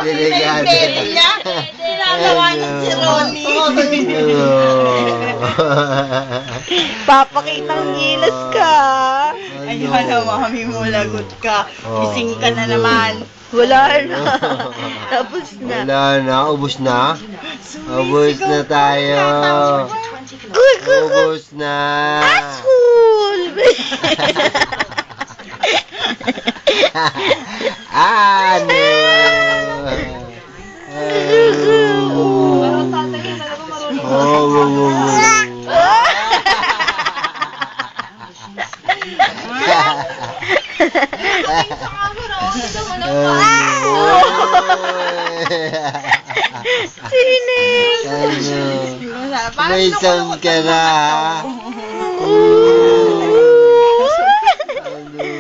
Delikado Baby niya, ginagawa niya si Ronnie. Papakitang gilas ka. Ayun na, mami mo, lagot ka. Gising ka na naman. Wala na. Tapos na. Wala na, ubos na. Ubos na tayo. Ubos na. Asshole! Ano? Sining! May sound ka na.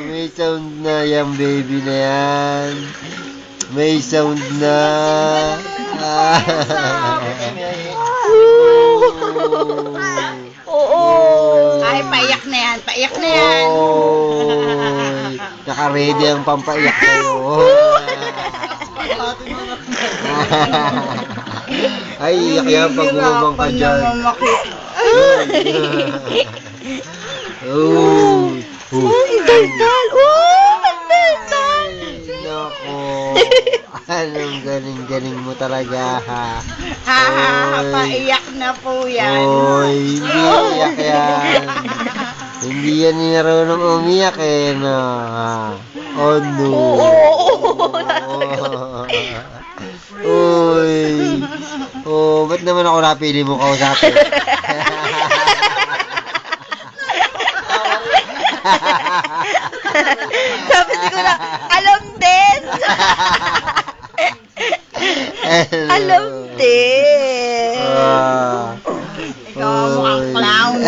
May sound na yung baby na yan. May sound na. Oo. Ay, paiyak na yan, paiyak na yan. Oy, naka-ready ang pampaiyak kayo. Ay, iyak yan pag bumabang ka dyan. Oh, Ang daldal! Oh, ang daldal! nako. Anong galing-galing mo talaga, ha? Ha, paiyak na po yan. Oy, hindi iyak yan. Hindi yan marunong umiyak eh, no? Oh, no. Uy. Oh, ba't naman ako napili mo kausapin? Tapos ko na, alam din! Alam din! Ikaw ang mukhang clown.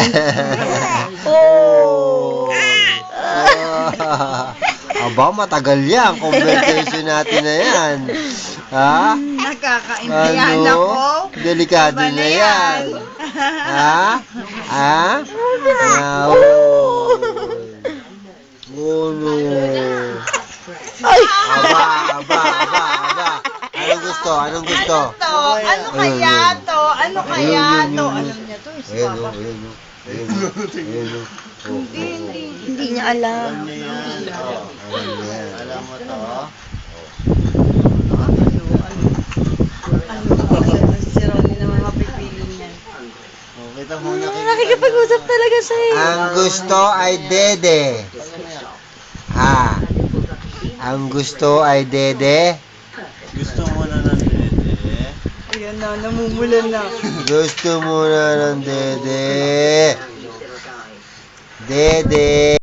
Oh! Aba, matagal yan. Conversation natin na yan. Ha? Nakakaintiyan ako. Delikado Iba na yan. Ha? Ha? Oh, no. Ay! Aba. Anong gusto? Ano kaya to? Ano kaya to? Alam niya to, si Ayun, Papa. ayun. Hindi niya alam. Alam mo to? Si Ronnie naman mapipili niyan. Kita mo Nakikipag-usap talaga siya eh. Ang gusto ay dede. Ha? Ang gusto ay dede. Gusto mo na ng dede? Ayan na, namumula na. Gusto mo na ng dede. Dede.